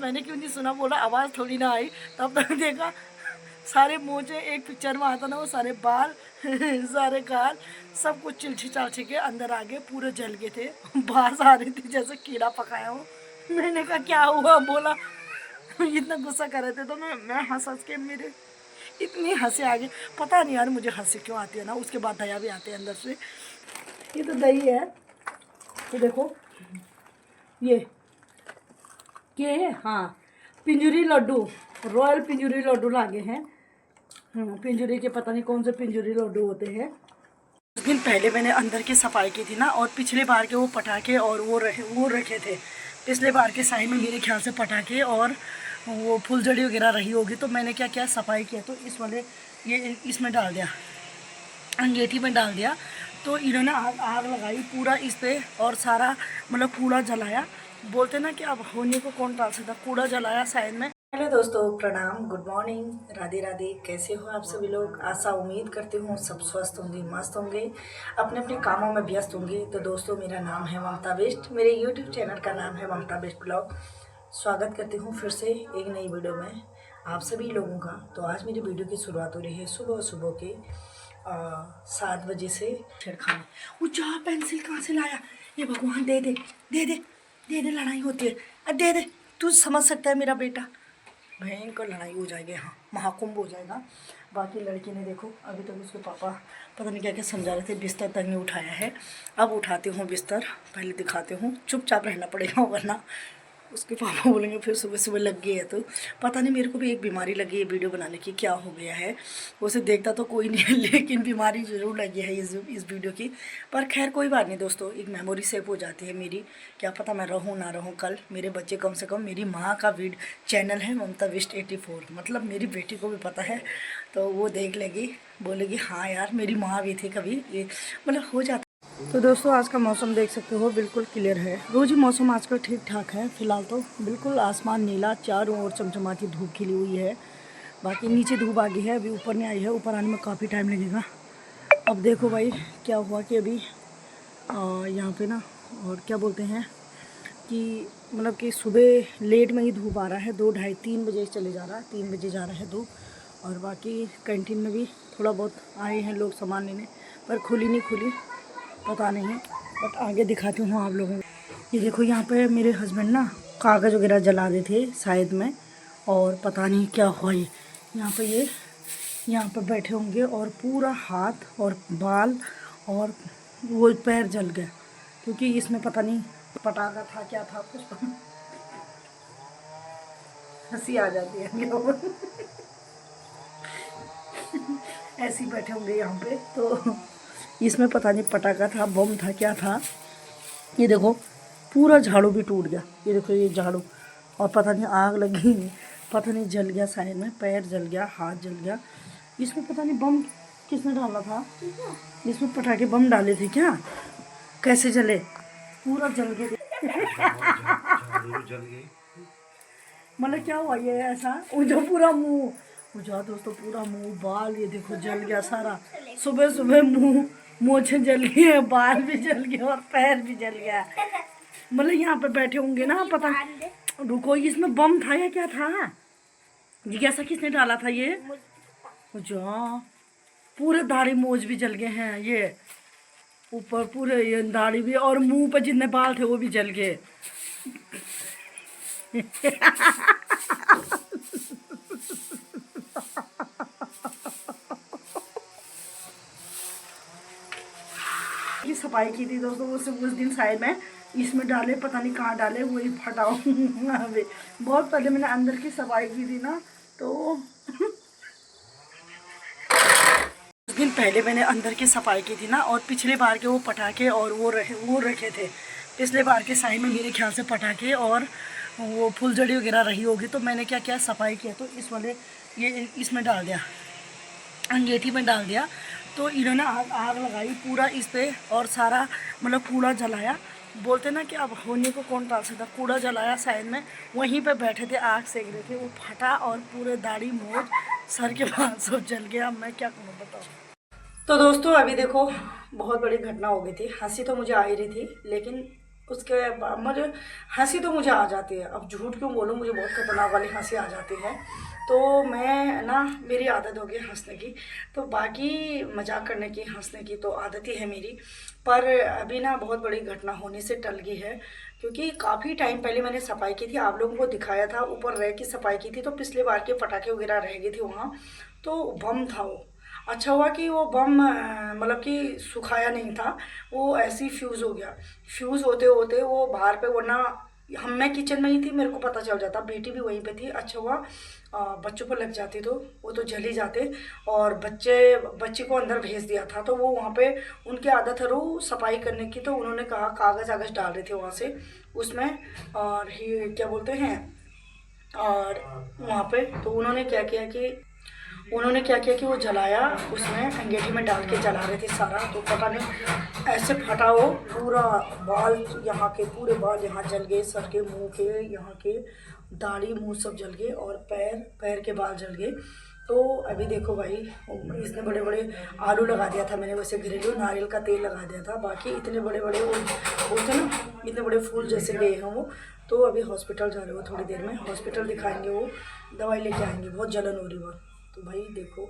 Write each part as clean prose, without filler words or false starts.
मैंने क्यों नहीं सुना, बोला आवाज़ थोड़ी ना आई। तब तक देखा सारे मोजे एक पिक्चर में आता ना, वो सारे बाल सारे गाल सब कुछ चिलछी चालछी के अंदर आ गए, पूरे जल गए थे। बाहर आ रही थी जैसे कीड़ा पकाया हो। मैंने कहा क्या हुआ, बोला इतना गुस्सा कर रहे थे। तो मैं हंस हंस के मेरे इतनी हंसी आ गई। पता नहीं यार मुझे हंसी क्यों आती है ना, उसके बाद दया भी आती है अंदर से। ये तो दही है, ये देखो ये हाँ पिंजूरी लड्डू, रॉयल पिंजूरी लड्डू लागे हैं। पिंजूरी के पता नहीं कौन से पिंजूरी लड्डू होते हैं। कुछ दिन पहले मैंने अंदर की सफाई की थी ना, और पिछले बार के वो पटाखे और वो रखे थे। पिछले बार के साइड में मेरे ख्याल से पटाखे और वो फुलझड़ी वगैरह रही होगी। तो मैंने क्या किया, सफाई किया तो इस वाले ये इसमें डाल दिया, अंगीठी में डाल दिया। तो इन्होंने आग लगाई पूरा इस पे, और सारा मतलब कूड़ा जलाया। बोलते ना कि अब होने को कौन टाल सकता, कूड़ा जलाया साइड में। हेलो दोस्तों, प्रणाम, गुड मॉर्निंग, राधे राधे। कैसे हो आप सभी लोग? आशा उम्मीद करती हूँ सब स्वस्थ होंगे, मस्त होंगे, अपने अपने कामों में व्यस्त होंगे। तो दोस्तों मेरा नाम है ममता बिष्ट, मेरे यूट्यूब चैनल का नाम है ममता बिष्ट ब्लॉग। स्वागत करती हूँ फिर से एक नई वीडियो में आप सभी लोगों का। तो आज मेरी वीडियो की शुरुआत हो रही है सुबह सुबह के 7 बजे से। छिड़खाने वो जा पेंसिल कहाँ से लाया, ये भगवान दे दे दे दे दे दे, लड़ाई होती है, दे दे। तू समझ सकता है मेरा बेटा, भयंकर लड़ाई हो जाएगी, हाँ महाकुंभ हो जाएगा। बाकी लड़की ने देखो अभी तक उसके पापा पता नहीं क्या क्या समझा रहे थे, बिस्तर तक नहीं उठाया है। अब उठाती हूँ बिस्तर, पहले दिखाती हूँ, चुपचाप रहना पड़ेगा वरना उसके पापा बोलेंगे फिर सुबह सुबह लग गई है। तो पता नहीं, मेरे को भी एक बीमारी लगी है वीडियो बनाने की, क्या हो गया है उसे देखता तो कोई नहीं है, लेकिन बीमारी ज़रूर लगी है इस वीडियो की। पर खैर कोई बात नहीं दोस्तों, एक मेमोरी सेव हो जाती है मेरी। क्या पता मैं रहूँ ना रहूँ कल, मेरे बच्चे कम से कम, मेरी माँ का चैनल है ममता बिष्ट 84, मतलब मेरी बेटी को भी पता है। तो वो देख लेगी, बोलेगी हाँ यार मेरी माँ भी थी कभी, ये मतलब हो जाता। तो दोस्तों आज का मौसम देख सकते हो बिल्कुल क्लियर है। रोज़ ही मौसम आजकल ठीक ठाक है। फिलहाल तो बिल्कुल आसमान नीला, चारों ओर चमचमाती धूप खिली हुई है। बाकी नीचे धूप आ गई है, अभी ऊपर नहीं आई है, ऊपर आने में काफ़ी टाइम लगेगा। अब देखो भाई क्या हुआ कि अभी यहाँ पे ना, और क्या बोलते हैं कि मतलब कि सुबह लेट में ही धूप आ रहा है, 2 ढाई 3 बजे चले जा रहा है, 3 बजे जा रहा है धूप। और बाकी कैंटीन में भी थोड़ा बहुत आए हैं लोग सामान लेने, पर खुली नहीं खुली पता नहीं, बट आगे दिखाती हूँ आप लोगों को। ये देखो यहाँ पे मेरे हस्बैंड ना कागज़ वगैरह जला रहे थे शायद में, और पता नहीं क्या हुआ। ये यहाँ पे बैठे होंगे और पूरा हाथ और बाल और वो पैर जल गए, क्योंकि इसमें पता नहीं पटाखा था क्या था कुछ। हंसी आ जाती है ऐसे ही बैठे होंगे यहाँ पे, तो इसमें पता नहीं पटाखा था, बम था, क्या था। ये देखो पूरा झाड़ू भी टूट गया, ये देखो ये झाड़ू, और पता नहीं आग लगी, पता नहीं जल गया साइड में, पैर जल गया, हाथ जल गया। इसमें पता नहीं बम किसने डाला था, इसमें पटाखे बम डाले थे क्या, कैसे जले, पूरा जल गए मतलब क्या हुआ ये ऐसा, जो पूरा मुंह मुझा दोस्तों, पूरा मुंह बाल ये देखो जल गया सारा। सुबह सुबह मुंह मोछे जल गए, बाल भी जल गए और पैर भी जल गया। मतलब यहाँ पे बैठे होंगे ना, पता रुको इसमें बम था या क्या था, जिज्ञासा किसने डाला था ये, जो पूरे दाढ़ी मोज भी जल गए हैं, ये ऊपर पूरे ये दाढ़ी भी, और मुंह पे जितने बाल थे वो भी जल गए की सफाई की थी दोस्तों, उस दिन शायद मैं इसमें डाले, पता नहीं कहाँ डाले, वही फटाऊँ बहुत पहले मैंने अंदर की सफाई की थी ना, तो कुछ दिन पहले मैंने अंदर की सफाई की थी ना, और पिछले बार के वो पटाखे और वो रखे थे। पिछले बार के साइड में मेरे ख्याल से पटाखे और वो फुलझड़ी वगैरह रही होगी। तो मैंने क्या किया, सफाई किया तो इस वाले ये इसमें डाल दिया, अंगीठी में डाल दिया। तो इन्होंने आग लगाई पूरा इस पे, और सारा मतलब कूड़ा जलाया। बोलते ना कि अब होने को कौन टाल सकता, कूड़ा जलाया साइड में, वहीं पे बैठे थे, आग सेक रहे थे, वो फटा और पूरे दाढ़ी मोज सर के बाद सब जल गया। मैं क्या करूँ बताओ। तो दोस्तों अभी देखो बहुत बड़ी घटना हो गई थी, हंसी तो मुझे आ ही रही थी, लेकिन मुझे हंसी तो मुझे आ जाती है, अब झूठ क्यों बोलूँ, मुझे बहुत खतरनाक वाली हंसी आ जाती है। तो मैं ना, मेरी आदत हो गई हंसने की, तो बाकी मजाक करने की, हंसने की तो आदत ही है मेरी। पर अभी ना बहुत बड़ी घटना होने से टल गई है, क्योंकि काफ़ी टाइम पहले मैंने सफाई की थी, आप लोगों को दिखाया था, ऊपर रह की सफाई की थी, तो पिछले बार के पटाखे वगैरह रह गए थे वहाँ, तो बम था वो। अच्छा हुआ कि वो बम मतलब कि सुखाया नहीं था, वो ऐसे ही फ्यूज़ हो गया। फ्यूज़ होते होते वो बाहर पे, वरना मैं किचन में ही थी, मेरे को पता चल जाता, बेटी भी वहीं पे थी। अच्छा हुआ बच्चों पर लग जाती तो वो तो जल ही जाते, और बच्चे को अंदर भेज दिया था, तो वो वहाँ पे उनकी आदत है रो सफाई करने की, तो उन्होंने कहा कागज़ आगज़ डाल रहे थे वहाँ से उसमें, और ये क्या बोलते हैं, और वहाँ पे तो उन्होंने क्या किया कि वो जलाया, उसमें अंगीठी में डाल के जला रहे थे सारा, तो पता नहीं ऐसे फटा, वो पूरा बाल, यहाँ के पूरे बाल यहाँ जल गए, सर के, मुंह के, यहाँ के दाढ़ी मुंह सब जल गए, और पैर के बाल जल गए। तो अभी देखो भाई, इसने बड़े बड़े आलू लगा दिया था मैंने, वैसे घरेलू नारियल का तेल लगा दिया था, बाकी इतने बड़े बड़े वो होते ना, इतने बड़े फूल जैसे गए हैं वो। तो अभी हॉस्पिटल जा रहे हो, थोड़ी देर में हॉस्पिटल दिखाएंगे, वो दवाई लेके आएंगे, बहुत जलन हो रही है। तो भाई देखो,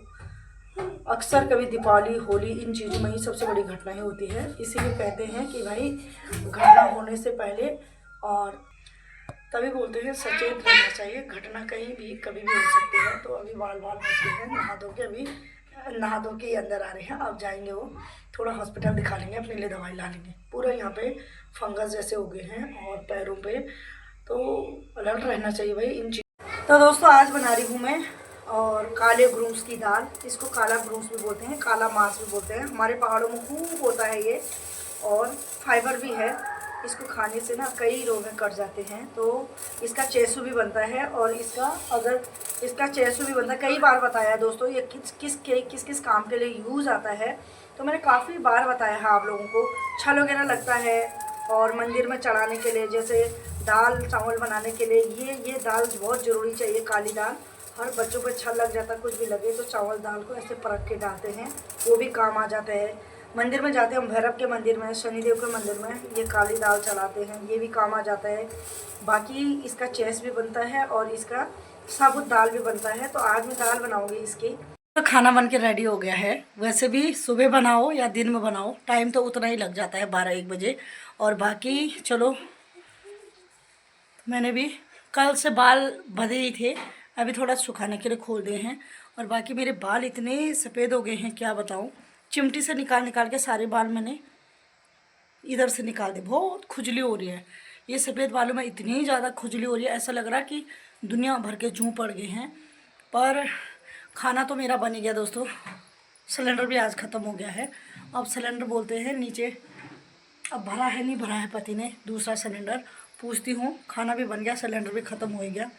अक्सर कभी दीपावली, होली, इन चीज़ों में ही सबसे बड़ी घटनाएं होती है, इसीलिए कहते हैं कि भाई घटना होने से पहले, और तभी बोलते हैं सचेत रहना चाहिए, घटना कहीं भी कभी भी हो सकती है। तो अभी बाल बच गए हैं, नहा धो के अंदर आ रहे हैं, अब जाएंगे वो थोड़ा हॉस्पिटल दिखा लेंगे, अपने लिए दवाई ला लेंगे। पूरा यहाँ पे फंगस जैसे हो गए हैं और पैरों पे, तो अलर्ट रहना चाहिए भाई इन चीज़। तो दोस्तों आज बना रही हूँ मैं और काले घ्रूम्स की दाल, इसको काला घ्रूम्स भी बोलते हैं, काला मांस भी बोलते हैं, हमारे पहाड़ों में खूब होता है ये, और फाइबर भी है, इसको खाने से ना कई रोग कट जाते हैं। तो इसका चेसू भी बनता है, और इसका चेसू भी बनता है, कई बार बताया है दोस्तों, ये किस किस काम के लिए यूज़ आता है, तो मैंने काफ़ी बार बताया है आप लोगों को। छल वगैरह लगता है, और मंदिर में चढ़ाने के लिए, जैसे दाल चावल बनाने के लिए ये दाल बहुत ज़रूरी चाहिए, काली दाल। हर बच्चों को छल लग जाता, कुछ भी लगे तो चावल दाल को ऐसे परख के डालते हैं, वो भी काम आ जाते हैं। मंदिर में जाते हैं हम, भैरव के मंदिर में, शनिदेव के मंदिर में ये काली दाल चलाते हैं, ये भी काम आ जाता है। बाकी इसका चेस भी बनता है, और इसका साबुत दाल भी बनता है। तो आज मैं दाल बनाऊंगी इसकी। तो खाना बन के रेडी हो गया है, वैसे भी सुबह बनाओ या दिन में बनाओ, टाइम तो उतना ही लग जाता है, 12-1 बजे। और बाकी चलो, मैंने भी कल से बाल बंधे ही थे, अभी थोड़ा सुखाने के लिए खोल दिए हैं। और बाकी मेरे बाल इतने सफ़ेद हो गए हैं, क्या बताऊँ, चिमटी से निकाल के सारे बाल मैंने इधर से निकाल दिए, बहुत खुजली हो रही है, ये सफ़ेद बालों में इतनी ज़्यादा खुजली हो रही है, ऐसा लग रहा कि दुनिया भर के जूं पड़ गए हैं। पर खाना तो मेरा बन ही गया दोस्तों, सिलेंडर भी आज ख़त्म हो गया है। अब सिलेंडर बोलते हैं नीचे, अब भरा है नहीं भरा है पति ने दूसरा सिलेंडर, पूछती हूँ। खाना भी बन गया, सिलेंडर भी ख़त्म हो गया,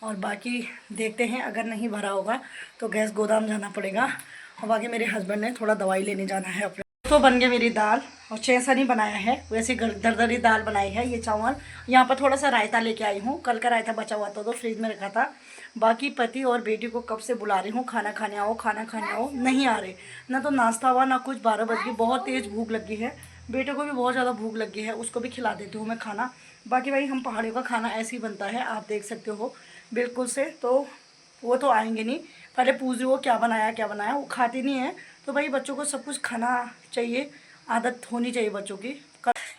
और बाकी देखते हैं, अगर नहीं भरा होगा तो गैस गोदाम जाना पड़ेगा। और बाकी मेरे हस्बैंड ने थोड़ा दवाई लेने जाना है अपने। तो बन गया मेरी दाल, और चैसा नहीं बनाया है, वैसे दरदरी दाल बनाई है। ये चावल यहाँ पर थोड़ा सा रायता लेके आई हूँ, कल का रायता बचा हुआ था तो फ्रिज में रखा था। बाकी पति और बेटी को कब से बुला रही हूँ, खाना खाने आओ, नहीं आ रहे, ना तो नाश्ता हुआ ना कुछ। 12 बज गई, बहुत तेज़ भूख लगी है, बेटे को भी बहुत ज़्यादा भूख लगी है, उसको भी खिला देती हूँ मैं खाना। बाकी भाई हम पहाड़ियों का खाना ऐसे ही बनता है, आप देख सकते हो बिल्कुल से। तो वो तो आएंगे नहीं, पहले पूछ रही हो क्या बनाया, वो खाती नहीं है। तो भाई बच्चों को सब कुछ खाना चाहिए, आदत होनी चाहिए बच्चों की,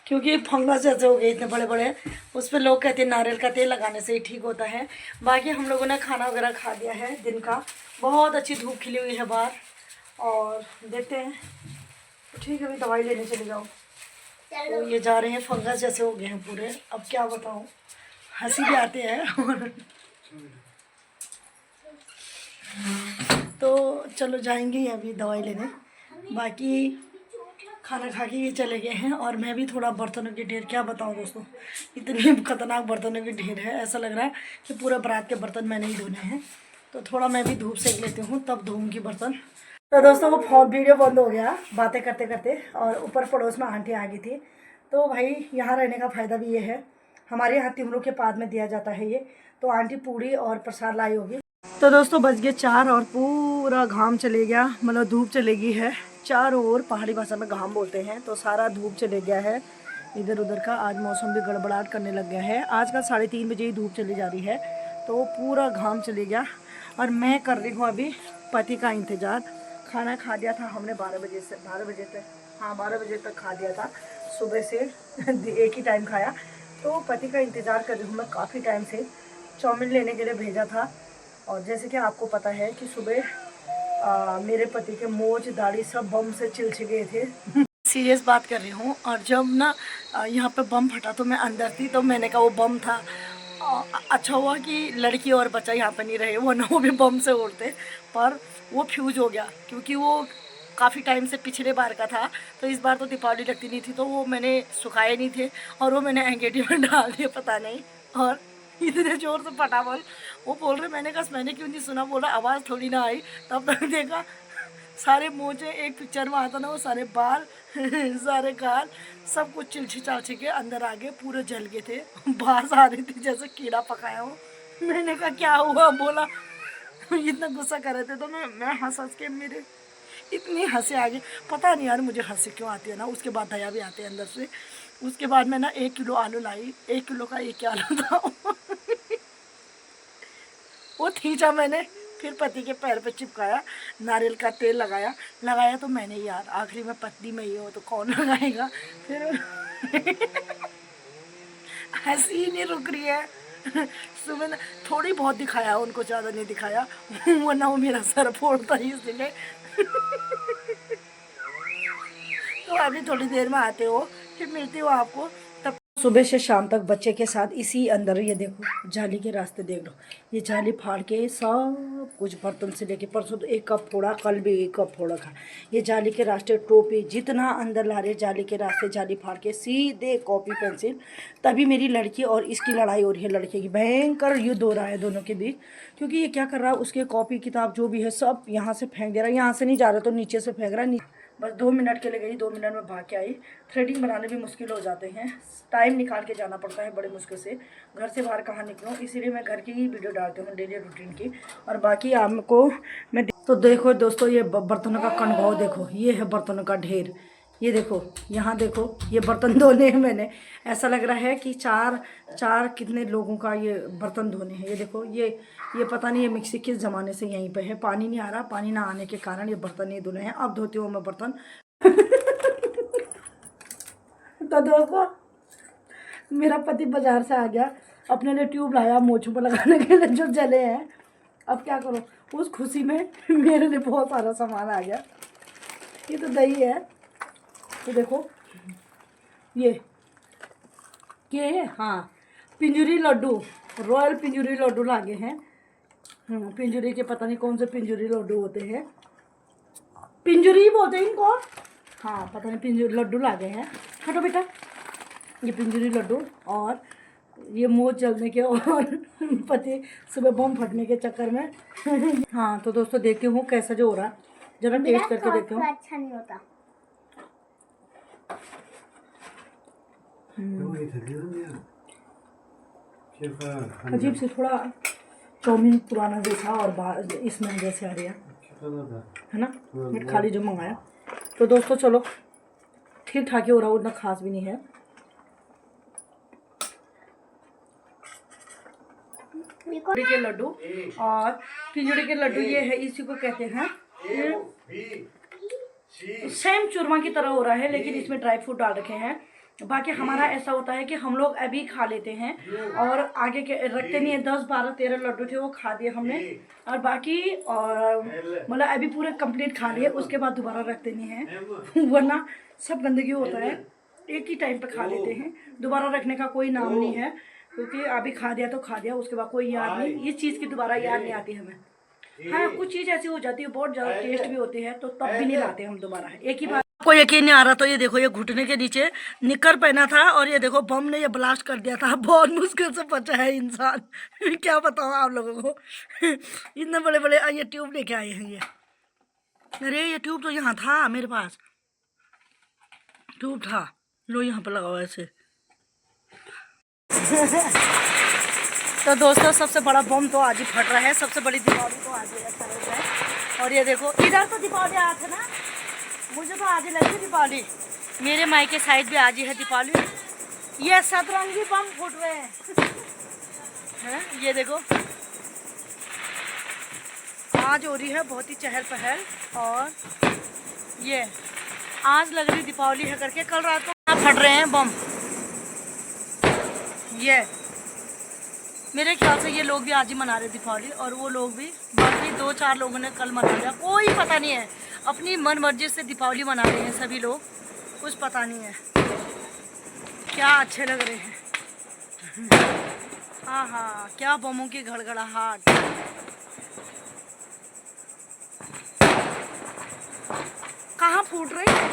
क्योंकि फंगस जैसे हो गए इतने बड़े बड़े, उस पर लोग कहते हैं नारियल का तेल लगाने से ही ठीक होता है। बाकी हम लोगों ने खाना वगैरह खा लिया है दिन का, बहुत अच्छी धूप खिली हुई है बाहर, और देखते हैं। तो ठीक है, अभी दवाई लेने चले जाओ। तो ये जा रहे हैं, फंगस जैसे हो गए हैं पूरे, अब क्या बताऊँ, हंसी भी आते हैं। और तो चलो जाएंगे अभी दवाई लेने। बाकी खाना खा के ये चले गए हैं, और मैं भी थोड़ा बर्तनों की ढेर, क्या बताऊं दोस्तों, इतनी खतरनाक बर्तनों की ढेर है, ऐसा लग रहा है कि पूरा बारात के बर्तन मैंने ही धोने हैं। तो थोड़ा मैं भी धूप सेक लेती हूँ, तब धोऊंगी बर्तन। तो दोस्तों वो वीडियो बंद हो गया बातें करते करते, और ऊपर पड़ोस में आंटी आ गई थी। तो भाई यहाँ रहने का फ़ायदा भी ये है, हमारे यहाँ तिमरू के पाद में दिया जाता है ये। तो आंटी पूड़ी और प्रसाद लाई होगी। तो दोस्तों बज गए 4, और पूरा घाम चले गया, मतलब धूप चले गई है चारों ओर, पहाड़ी भाषा में घाम बोलते हैं। तो सारा धूप चले गया है, इधर उधर का। आज मौसम भी गड़बड़ाहट करने लग गया है। आज का 3:30 बजे ही धूप चली जा रही है, तो पूरा घाम चले गया। और मैं कर रही हूँ अभी पति का इंतज़ार। खाना खा लिया था हमने 12 बजे तक, हाँ 12 बजे तक खा लिया था। सुबह से एक ही टाइम खाया। तो पति का इंतज़ार कर रही हूँ मैं काफ़ी टाइम से। चाउमीन लेने के लिए भेजा था, और जैसे कि आपको पता है कि सुबह मेरे पति के मोच दाढ़ी सब बम से चिलचे गए थे। सीरियस बात कर रही हूँ। और जब ना यहाँ पे बम फटा तो मैं अंदर थी, तो मैंने कहा वो बम था। अच्छा हुआ कि लड़की और बच्चा यहाँ पे नहीं रहे, वरना वो भी बम से उड़ते। पर वो फ्यूज हो गया, क्योंकि वो काफ़ी टाइम से पिछले बार का था। तो इस बार तो दीपावली लगती नहीं थी, तो वो मैंने सुखाए नहीं थे, और वो मैंने एंगेठी में डाल दिया पता नहीं। और इतने ज़ोर से फटा बम। वो बोल रहे, मैंने कहा मैंने क्यों नहीं सुना। बोला आवाज़ थोड़ी ना आई। तब तक देखा सारे मोचे, एक पिक्चर में आता ना वो सारे बाल सारे गाल सब कुछ चिलछी चालछी के अंदर आ गए, पूरे जल गए थे। बाहर आ रही थी जैसे कीड़ा पकाया हो। मैंने कहा क्या हुआ। बोला इतना गुस्सा कर रहे थे, तो मैं हंस के मेरे इतनी हंसी आ गई। पता नहीं यार मुझे हंसी क्यों आती है ना। उसके बाद दया भी आती है अंदर से। उसके बाद मैं ना 1 किलो आलू लाई। 1 किलो का 1 आलू था। वो खींचा मैंने, फिर पति के पैर पे चिपकाया, नारियल का तेल लगाया तो मैंने यार आखिरी में पत्नी में ही हो तो कौन लगाएगा। फिर हंसी ही नहीं रुक रही है। सुबह थोड़ी बहुत दिखाया उनको, ज़्यादा नहीं दिखाया, वरना वो मेरा सर फोड़ता ही इसलिए। तो अभी थोड़ी देर में आते हो, फिर मिलती हो आपको। तब सुबह से शाम तक बच्चे के साथ इसी अंदर। ये देखो जाली के रास्ते देख लो, ये जाली फाड़ के सब कुछ बर्तन से लेके, परसों तो 1 कप फोड़ा, कल भी 1 कप फोड़ा था। ये जाली के रास्ते टोपी जितना अंदर ला रहे, जाली के रास्ते जाली फाड़ के सीधे कॉपी पेंसिल। तभी मेरी लड़की और इसकी लड़ाई हो रही है। लड़के की भयंकर युद्ध हो रहा है दोनों के बीच, क्योंकि ये क्या कर रहा है, उसके कॉपी किताब जो भी है सब यहाँ से फेंक दे रहा है। यहाँ से नहीं जा रहा तो नीचे से फेंक रहा है। बस 2 मिनट के लिए गई, 2 मिनट में भाग के आई। थ्रेडिंग बनाने भी मुश्किल हो जाते हैं, टाइम निकाल के जाना पड़ता है बड़े मुश्किल से। घर से बाहर कहाँ निकलूँ, इसीलिए मैं घर की ही वीडियो डालती हूँ डेली रूटीन की। और बाकी आपको मैं तो देखो दोस्तों, ये बर्तनों का कनभाव देखो, ये है बर्तनों का ढेर। ये देखो, यहाँ देखो, ये बर्तन धोने हैं मैंने। ऐसा लग रहा है कि चार कितने लोगों का ये बर्तन धोने हैं। ये देखो, ये पता नहीं ये मिक्सी किस ज़माने से यहीं पे है। पानी नहीं आ रहा, पानी ना आने के कारण ये बर्तन नहीं धुले हैं। अब धोती हूँ मैं बर्तन। तो दोस्तों मेरा पति बाजार से आ गया, अपने लिए ट्यूब लाया मोछों पर लगाने के लिए जो जले हैं। अब क्या करो, उस खुशी में मेरे लिए बहुत सारा सामान आ गया। ये तो दही है, तो देखो ये हाँ पिंजूरी लड्डू, रॉयल पिंजूरी लड्डू लागे हैं। पिंजूरी के पता नहीं कौन से पिंजूरी लड्डू होते हैं, पिंजूरी बोलते हैं इनको। हाँ पता नहीं, पिंजूरी लड्डू लागे हैं। हटो बेटा, ये पिंजूरी लड्डू। और ये मोच जलने के और पति सुबह बम फटने के चक्कर में। हाँ तो दोस्तों देखती हूँ कैसा जो हो रहा है, जब मैं टेस्ट करके देखती हूँ। अच्छा नहीं होता। अजीब से थोड़ा चाउमीन पुराना जैसा और बाहर इसमें जैसे आ रहा है ना। मैं खाली जो मंगाया। तो दोस्तों चलो ठीक ठाक ही हो रहा, उतना खास भी नहीं है। पिंजौरी के लड्डू, और पिंजौरी के लड्डू ये है, इसी को कहते हैं सेम चूरमा की तरह हो रहा है, लेकिन इसमें ड्राई फ्रूट डाल रखे हैं। बाकी हमारा ऐसा होता है कि हम लोग अभी खा लेते हैं और आगे के रखते नहीं है। 10, 12, 13 लड्डू थे वो खा दिए हमने, और बाकी मतलब अभी पूरे कंप्लीट खा लिए, उसके बाद दोबारा रखते नहीं हैं। वरना सब गंदगी होता है, एक ही टाइम पे खा लेते हैं। दोबारा रखने का कोई नाम नहीं है, क्योंकि अभी खा दिया तो खा दिया, उसके बाद कोई याद नहीं, इस चीज़ की दोबारा याद नहीं आती हमें। हाँ कुछ चीज़ ऐसी हो जाती है, बहुत ज़्यादा टेस्ट भी होती है, तो तब भी नहीं लाते हम दोबारा एक ही बार। आपको यकीन नहीं आ रहा तो ये देखो, ये घुटने के नीचे निक्कर पहना था, और ये देखो बम ने ये ब्लास्ट कर दिया था। बहुत मुश्किल से बचा है इंसान। क्या बताऊँ आप लोगों को। इतने बड़े बड़े ये ट्यूब लेके आए हैं ये। अरे ये ट्यूब तो यहाँ था मेरे पास, ट्यूब था, लो यहाँ पर लगा हुआ ऐसे। तो दोस्तों सबसे बड़ा बम तो आज ही फट रहा है, सबसे बड़ी दीपावली तो आज ही है। और ये देखो इधर तो दीपावली आज है ना, मुझे तो आज ही लगी दीपावली, मेरे मायके साइड भी आज ही है दीपावली। ये सतरंगी बम फूट रहे हैं। ये देखो, आज हो रही है बहुत ही चहल पहल। और ये आज लग रही दीपावली है करके, कल रात को यहाँ फट रहे हैं बम। ये मेरे ख्याल से ये लोग भी आज ही मना रहे दीपावली, और वो लोग भी, बाकी 2-4 लोगों ने कल मना लिया, कोई पता नहीं है। अपनी मन मर्जी से दीपावली मना रहे हैं सभी लोग, कुछ पता नहीं है। क्या अच्छे लग रहे हैं। हाँ हाँ, क्या बमों की घड़घड़ाहट। कहाँ फूट रही है?